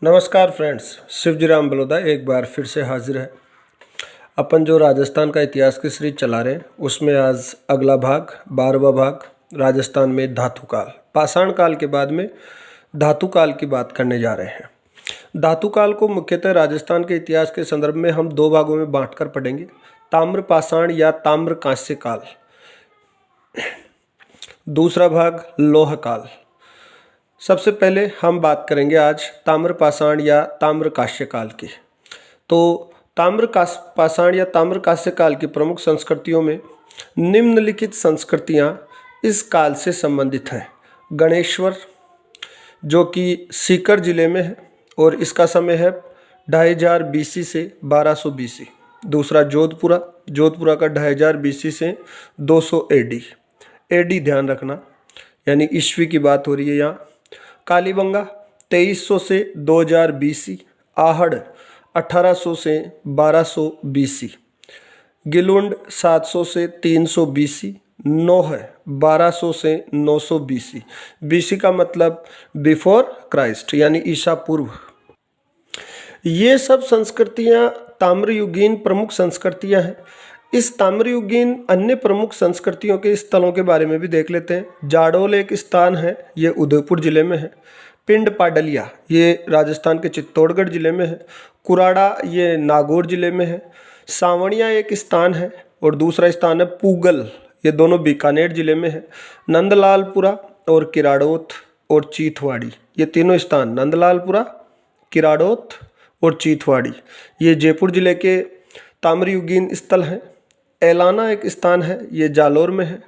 नमस्कार फ्रेंड्स, शिवजी राम बलौदा एक बार फिर से हाजिर है। अपन जो राजस्थान का इतिहास की सीरीज चला रहे हैं उसमें आज अगला भाग 12वां भाग राजस्थान में धातु काल, पाषाण काल के बाद में धातु काल की बात करने जा रहे हैं। धातु काल को मुख्यतः राजस्थान के इतिहास के संदर्भ में हम दो भागों में बांटकर पढ़ेंगे, ताम्र पाषाण या ताम्र कांस्य काल, दूसरा भाग लोह काल। सबसे पहले हम बात करेंगे आज ताम्र पाषाण या ताम्र कांस्य काल की। तो ताम्र पाषाण या ताम्र कांस्य काल की प्रमुख संस्कृतियों में निम्नलिखित संस्कृतियां इस काल से संबंधित हैं। गणेश्वर, जो कि सीकर जिले में है और इसका समय है 2500 BC से 1200 BC। दूसरा जोधपुरा का 2500 BC से 200 AD ध्यान रखना, यानी ईस्वी की बात हो रही है यहाँ। कालीबंगा 2300 से 2000 BC, आहड़ 1800 से 1200 BC, गिलुंड 700 से 300 BC, नोह 1200 से 900 BC। BC का मतलब बिफोर क्राइस्ट, यानी ईसा पूर्व। ये सब संस्कृतियाँ ताम्रयुगीन प्रमुख संस्कृतियाँ हैं। इस ताम्रयुगीन अन्य प्रमुख संस्कृतियों के स्थलों के बारे में भी देख लेते हैं। जाडोल एक स्थान है, ये उदयपुर जिले में है। पिंड पाडलिया ये राजस्थान के चित्तौड़गढ़ जिले में है। कुराड़ा ये नागौर जिले में है। सावणिया एक स्थान है और दूसरा स्थान है पूगल, ये दोनों बीकानेर जिले में है। नंदलालपुरा और किराड़ोत और चीथवाड़ी, ये तीनों स्थान नंदलालपुरा, किराड़ोत और चीथवाड़ी ये जयपुर जिले के ताम्रयुगीन स्थल हैं। एलाना एक स्थान है, ये जालौर में है।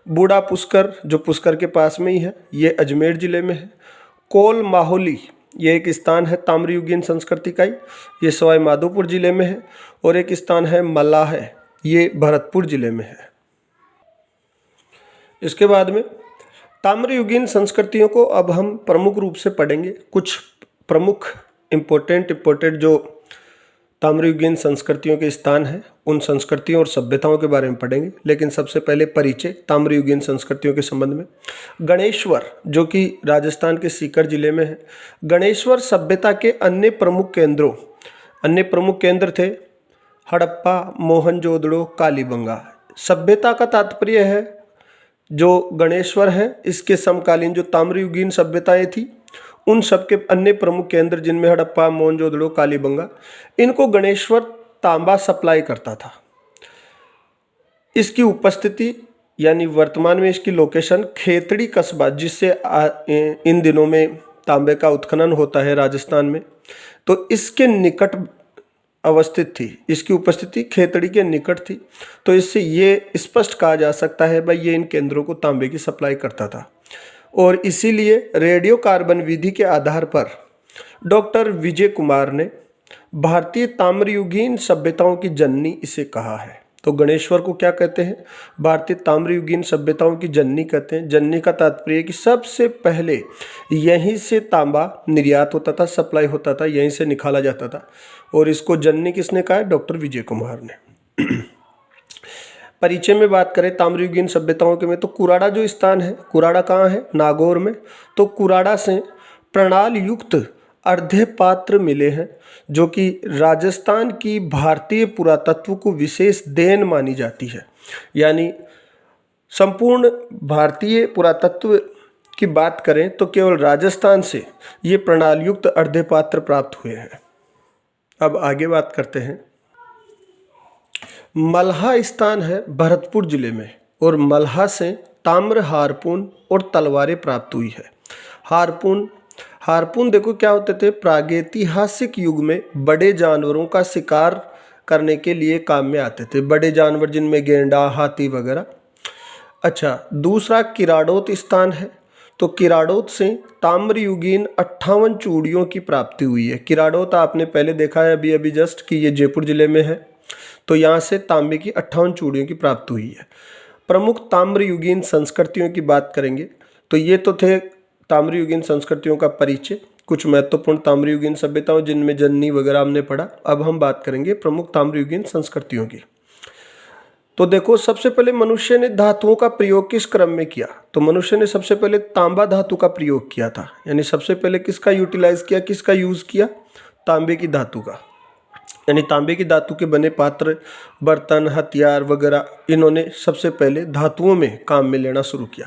बूढ़ा पुष्कर, जो पुष्कर के पास में ही है, ये अजमेर जिले में है। कोल माहौली ये एक स्थान है ताम्रयुगीन संस्कृति का ही, ये सवाई माधोपुर जिले में है। और एक स्थान है मलाह, ये भरतपुर जिले में है। इसके बाद में ताम्रयुगीन संस्कृतियों को अब हम प्रमुख रूप से पढ़ेंगे। कुछ प्रमुख इम्पोर्टेंट जो ताम्रयुगीन संस्कृतियों के स्थान हैं, उन संस्कृतियों और सभ्यताओं के बारे में पढ़ेंगे। लेकिन सबसे पहले परिचय ताम्रयुगीन संस्कृतियों के संबंध में। गणेश्वर, जो कि राजस्थान के सीकर जिले में है। गणेश्वर सभ्यता के अन्य प्रमुख केंद्र थे हड़प्पा, मोहनजोदड़ो, कालीबंगा। सभ्यता का तात्पर्य है जो गणेश्वर है, इसके समकालीन जो ताम्रयुगीन सभ्यताएं थी उन सब के अन्य प्रमुख केंद्र, जिनमें हड़प्पा, मोहनजोदड़ो, कालीबंगा, इनको गणेश्वर तांबा सप्लाई करता था। इसकी उपस्थिति यानी वर्तमान में इसकी लोकेशन खेतड़ी कस्बा, जिससे इन दिनों में तांबे का उत्खनन होता है राजस्थान में, तो इसके निकट अवस्थित थी। इसकी उपस्थिति खेतड़ी के निकट थी, तो इससे ये स्पष्ट कहा जा सकता है भाई ये इन केंद्रों को तांबे की सप्लाई करता था। और इसीलिए रेडियो कार्बन विधि के आधार पर डॉक्टर विजय कुमार ने भारतीय ताम्रयुगीन सभ्यताओं की जननी इसे कहा है। तो गणेश्वर को क्या कहते हैं? भारतीय ताम्रयुगीन सभ्यताओं की जननी कहते हैं। जननी का तात्पर्य है कि सबसे पहले यहीं से तांबा निर्यात होता था, सप्लाई होता था, यहीं से निकाला जाता था। और इसको जननी किसने कहा है? डॉक्टर विजय कुमार ने। परिचय में बात करें ताम्रयुगीन सभ्यताओं के में, तो कुराड़ा जो स्थान है, कुराड़ा कहाँ है? नागौर में। तो कुराड़ा से प्रणाल युक्त अर्धे पात्र मिले हैं, जो कि राजस्थान की भारतीय पुरातत्व को विशेष देन मानी जाती है। यानी संपूर्ण भारतीय पुरातत्व की बात करें तो केवल राजस्थान से ये प्रणाल युक्त अर्धे पात्र प्राप्त हुए हैं। अब आगे बात करते हैं। मल्हा स्थान है भरतपुर जिले में, और मल्हा से ताम्र हारपून और तलवारें प्राप्त हुई है। हारपून देखो क्या होते थे? प्रागैतिहासिक युग में बड़े जानवरों का शिकार करने के लिए काम में आते थे, बड़े जानवर जिनमें गेंडा, हाथी वगैरह। अच्छा, दूसरा किराड़ोत स्थान है, तो किराड़ोत से ताम्रयुगीन 58 चूड़ियों की प्राप्ति हुई है। किराड़ोत आपने पहले देखा है अभी जस्ट कि ये जयपुर जिले में है, तो यहाँ से तांबे की 58 चूड़ियों की प्राप्ति हुई है। प्रमुख ताम्रयुगीन संस्कृतियों की बात करेंगे तो ये तो थे ताम्रयुगीन संस्कृतियों का परिचय, कुछ महत्वपूर्ण ताम्रयुगीन सभ्यताओं जिनमें जननी वगैरह हमने पढ़ा। अब हम बात करेंगे प्रमुख ताम्रयुगीन संस्कृतियों की। तो देखो सबसे पहले मनुष्य ने धातुओं का प्रयोग किस क्रम में किया, तो मनुष्य ने सबसे पहले तांबा धातु का प्रयोग किया था। यानी सबसे पहले किसका यूटिलाइज किया, किसका यूज किया, तांबे की धातु का। यानी तांबे की धातु के बने पात्र, बर्तन, हथियार वगैरह इन्होंने सबसे पहले धातुओं में काम में लेना शुरू किया।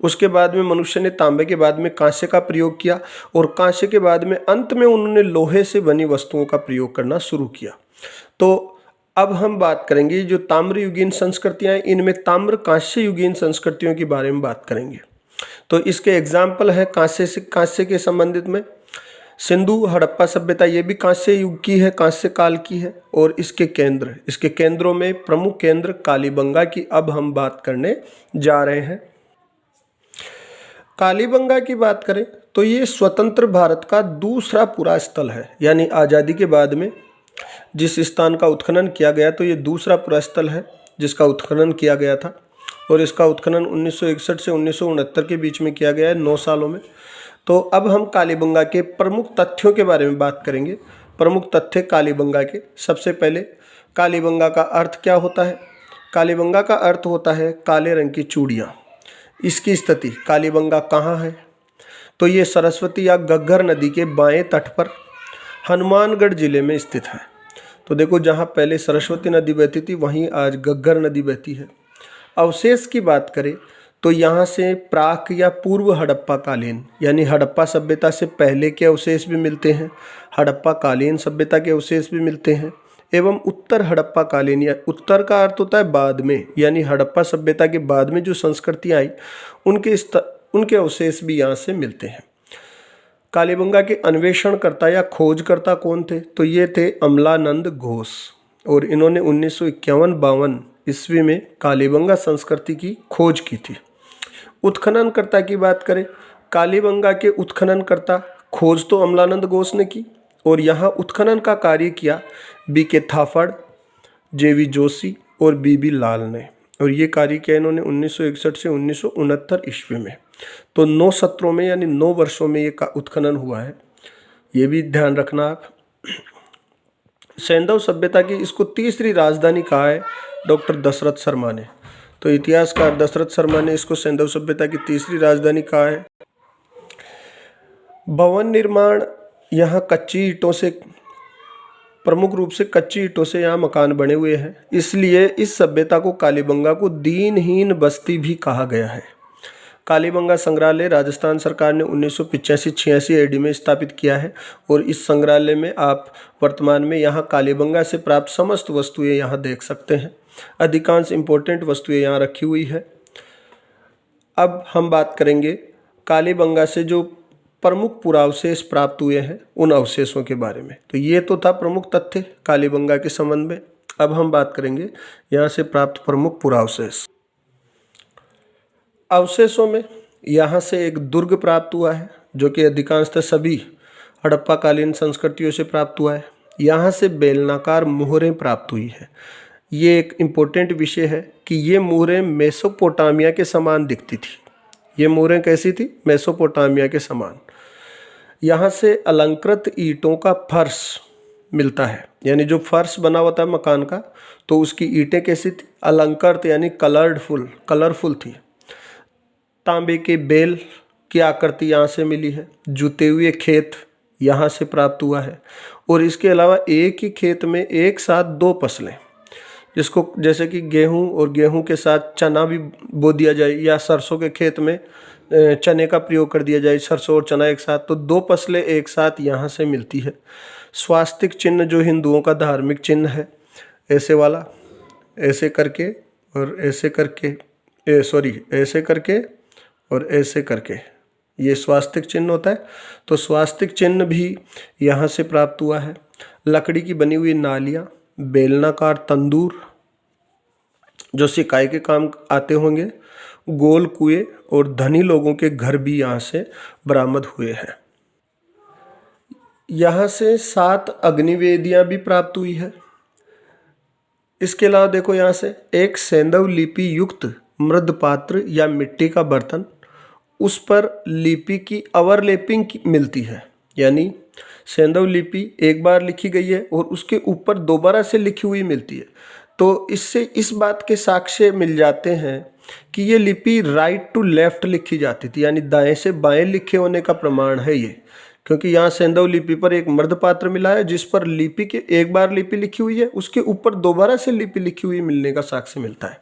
उसके बाद में मनुष्य ने तांबे के बाद में कांसे का प्रयोग किया और कांसे के बाद में अंत में उन्होंने लोहे से बनी वस्तुओं का प्रयोग करना शुरू किया। तो अब हम बात करेंगे जो ताम्र युगीन संस्कृतियाँ हैं, इनमें ताम्र कांस्य युगीन संस्कृतियों के बारे में बात करेंगे। तो इसके एग्जाम्पल है कांसे के संबंधित में सिंधु हड़प्पा सभ्यता, ये भी कांस्य युग की है, कांस्य काल की है। और इसके केंद्रों में प्रमुख केंद्र कालीबंगा की अब हम बात करने जा रहे हैं। कालीबंगा की बात करें तो ये स्वतंत्र भारत का दूसरा पूरा स्थल है। यानी आज़ादी के बाद में जिस स्थान का उत्खनन किया गया तो ये दूसरा पूरा स्थल है जिसका उत्खनन किया गया था। और इसका उत्खनन 1961 से 1969 के बीच में किया गया है, 9 सालों में। तो अब हम कालीबंगा के प्रमुख तथ्यों के बारे में बात करेंगे। प्रमुख तथ्य कालीबंगा के, सबसे पहले कालीबंगा का अर्थ क्या होता है। कालीबंगा का अर्थ होता है काले रंग की चूड़ियाँ। इसकी स्थिति कालीबंगा कहाँ है, तो ये सरस्वती या घग्गर नदी के बाएं तट पर हनुमानगढ़ जिले में स्थित है। तो देखो जहाँ पहले सरस्वती नदी बहती थी वहीं आज घग्गर नदी बहती है। अवशेष की बात करें तो यहाँ से प्राक या पूर्व हड़प्पा कालीन यानी हड़प्पा सभ्यता से पहले के अवशेष भी मिलते हैं, हड़प्पा कालीन सभ्यता के अवशेष भी मिलते हैं, एवं उत्तर हड़प्पा कालीन, या उत्तर का अर्थ होता है बाद में, यानी हड़प्पा सभ्यता के बाद में जो संस्कृतियाँ आई उनके अवशेष भी यहाँ से मिलते हैं। कालीबंगा के अन्वेषणकर्ता या खोजकर्ता कौन थे, तो ये थे अमलानंद घोष। और इन्होंने 1951-52 ईस्वी में कालीबंगा संस्कृति की खोज की थी। उत्खननकर्ता की बात करें, कालीबंगा के उत्खननकर्ता, खोज तो अमलानंद घोष ने की और यहाँ उत्खनन का कार्य किया B.K. थापड़, J.V. जोशी और B.B. लाल ने। और ये कार्य किया इन्होंने 1961 से 1969 ईस्वी में। तो 9 सत्रों में यानी 9 वर्षों में ये उत्खनन हुआ है, ये भी ध्यान रखना आप। सैंधव सभ्यता की इसको तीसरी राजधानी कहा है डॉक्टर दशरथ शर्मा ने। तो इतिहासकार दशरथ शर्मा ने इसको सैंधव सभ्यता की तीसरी राजधानी कहा है। भवन निर्माण, यहाँ कच्ची ईंटों से, प्रमुख रूप से कच्ची ईंटों से यहाँ मकान बने हुए हैं, इसलिए इस सभ्यता को कालीबंगा को दीनहीन बस्ती भी कहा गया है। कालीबंगा संग्रहालय राजस्थान सरकार ने 1985-86 AD में स्थापित किया है और इस संग्रहालय में आप वर्तमान में यहाँ कालीबंगा से प्राप्त समस्त वस्तुएं यहाँ देख सकते हैं। अधिकांश इम्पोर्टेंट वस्तुएं यहाँ रखी हुई है। अब हम बात करेंगे कालीबंगा से जो प्रमुख पुरावशेष प्राप्त हुए हैं उन अवशेषों के बारे में। तो ये तो था प्रमुख तथ्य कालीबंगा के संबंध में। अब हम बात करेंगे यहाँ से प्राप्त प्रमुख पुरावशेष। अवशेषों में यहाँ से एक दुर्ग प्राप्त हुआ है जो कि अधिकांशतः सभी हड़प्पाकालीन संस्कृतियों से प्राप्त हुआ है। यहाँ से बेलनाकार मुहरें प्राप्त हुई है। ये एक इम्पोर्टेंट विषय है कि ये मुहरें मेसोपोटामिया के समान दिखती थी। ये मुहरें कैसी थी? मेसोपोटामिया के समान। यहाँ से अलंकृत ईंटों का फर्श मिलता है, यानी जो फर्श बना हुआ था मकान का तो उसकी ईंटें कैसी थी? अलंकृत यानी कलरफुल थी। तांबे के बेल की आकृति यहाँ से मिली है। जुते हुए खेत यहाँ से प्राप्त हुआ है। और इसके अलावा एक ही खेत में एक साथ 2 फसलें, जिसको जैसे कि गेहूँ और गेहूँ के साथ चना भी बो दिया जाए या सरसों के खेत में चने का प्रयोग कर दिया जाए, सरसों और चना एक साथ, तो 2 फसलें एक साथ यहाँ से मिलती है। स्वास्तिक चिन्ह जो हिंदुओं का धार्मिक चिन्ह है, ऐसे वाला, ऐसे करके और ऐसे करके, ऐसे करके और ऐसे करके, ये स्वास्तिक चिन्ह होता है। तो स्वास्तिक चिन्ह भी यहाँ से प्राप्त हुआ है। लकड़ी की बनी हुई नालियाँ, बेलनाकार तंदूर जो सिकाई के काम आते होंगे, गोल कुएं और धनी लोगों के घर भी यहाँ से बरामद हुए हैं। यहाँ से 7 अग्निवेदियाँ भी प्राप्त हुई है। इसके अलावा देखो यहाँ से एक सैंधव लिपि युक्त मृद पात्र या मिट्टी का बर्तन, उस पर लिपि की ओवरलैपिंग मिलती है, यानी सैंधव लिपि एक बार लिखी गई है और उसके ऊपर दोबारा से लिखी हुई मिलती है। तो इससे इस बात के साक्ष्य मिल जाते हैं कि ये लिपि राइट टू लेफ्ट लिखी जाती थी, यानी दाएं से बाएं लिखे होने का प्रमाण है ये, क्योंकि यहाँ सेंधव लिपि पर एक मृदपात्र मिला है जिस पर लिपि के एक बार लिपि लिखी हुई है, उसके ऊपर दोबारा से लिपि लिखी हुई मिलने का साक्ष्य मिलता है।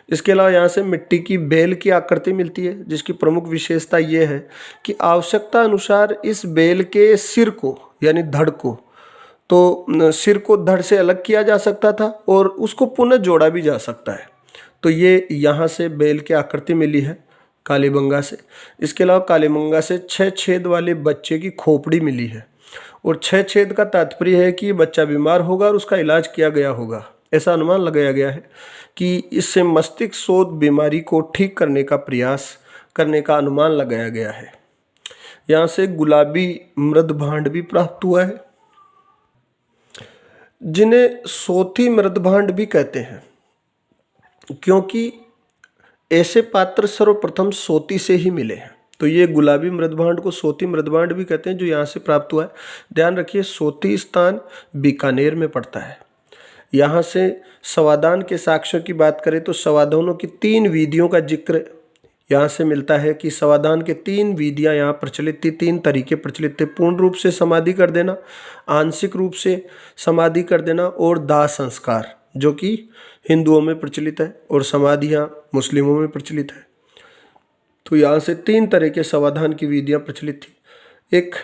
इसके अलावा यहाँ से मिट्टी की बेल की आकृति मिलती है, जिसकी प्रमुख विशेषता ये है कि आवश्यकता अनुसार इस बेल के सिर को यानी धड़ को, तो सिर को धड़ से अलग किया जा सकता था और उसको पुनः जोड़ा भी जा सकता है। तो ये यहाँ से बेल की आकृति मिली है कालीबंगा से। इसके अलावा कालीबंगा से 6 छेद वाले बच्चे की खोपड़ी मिली है, और 6 छेद का तात्पर्य है कि ये बच्चा बीमार होगा और उसका इलाज किया गया होगा। ऐसा अनुमान लगाया गया है कि इससे मस्तिष्क शोथ बीमारी को ठीक करने का प्रयास करने का अनुमान लगाया गया है। यहाँ से गुलाबी मृदभांड भी प्राप्त हुआ है, जिन्हें सोती मृदभांड भी कहते हैं, क्योंकि ऐसे पात्र सर्वप्रथम सोती से ही मिले हैं। तो ये गुलाबी मृदभांड को सोती मृदभांड भी कहते हैं, जो यहाँ से प्राप्त हुआ है। ध्यान रखिए, सोती स्थान बीकानेर में पड़ता है। यहाँ से समाधान के साक्ष्यों की बात करें तो समाधानों की 3 विधियों का जिक्र यहाँ से मिलता है कि समाधान के 3 विधियाँ यहाँ प्रचलित थी, 3 तरीके प्रचलित थे। पूर्ण रूप से समाधि कर देना, आंशिक रूप से समाधि कर देना और दाह संस्कार, जो कि हिंदुओं में प्रचलित है और समाधियाँ मुस्लिमों में प्रचलित है। तो यहाँ से 3 तरह के समाधान की विधियाँ प्रचलित थी। एक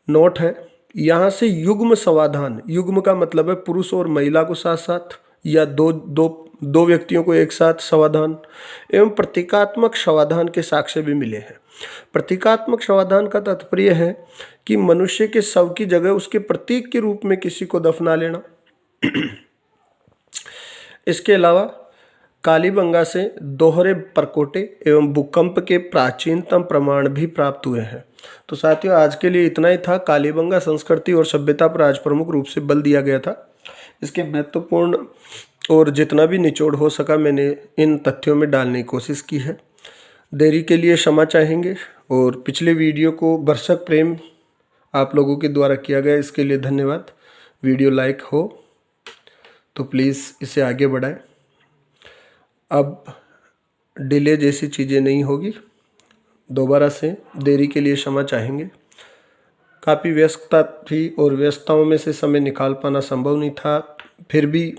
नोट है यहाँ से युग्म समाधान, युग्म का मतलब है पुरुष और महिला को साथ साथ या दो व्यक्तियों को एक साथ समाधान, एवं प्रतीकात्मक समाधान के साक्ष्य भी मिले हैं। प्रतीकात्मक समाधान का तात्पर्य है कि मनुष्य के शव की जगह उसके प्रतीक के रूप में किसी को दफना लेना। इसके अलावा कालीबंगा से दोहरे परकोटे एवं भूकंप के प्राचीनतम प्रमाण भी प्राप्त हुए हैं। तो साथियों, आज के लिए इतना ही था। कालीबंगा संस्कृति और सभ्यता पर आज प्रमुख रूप से बल दिया गया था। इसके महत्वपूर्ण और जितना भी निचोड़ हो सका मैंने इन तथ्यों में डालने की कोशिश की है। देरी के लिए क्षमा चाहेंगे, और पिछले वीडियो को दर्शक प्रेम आप लोगों के द्वारा किया गया, इसके लिए धन्यवाद। वीडियो लाइक हो तो प्लीज़ इसे आगे बढ़ाएं। अब डिले जैसी चीज़ें नहीं होगी। दोबारा से देरी के लिए क्षमा चाहेंगे। काफ़ी व्यस्तता थी और व्यस्तताओं में से समय निकाल पाना संभव नहीं था। फिर भी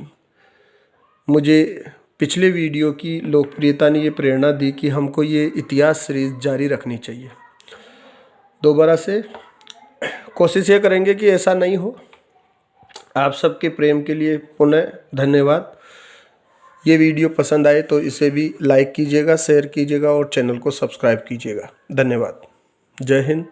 मुझे पिछले वीडियो की लोकप्रियता ने ये प्रेरणा दी कि हमको ये इतिहास सीरीज जारी रखनी चाहिए। दोबारा से कोशिश ये करेंगे कि ऐसा नहीं हो। आप सबके प्रेम के लिए पुनः धन्यवाद। ये वीडियो पसंद आए तो इसे भी लाइक कीजिएगा, शेयर कीजिएगा और चैनल को सब्सक्राइब कीजिएगा। धन्यवाद। जय हिंद।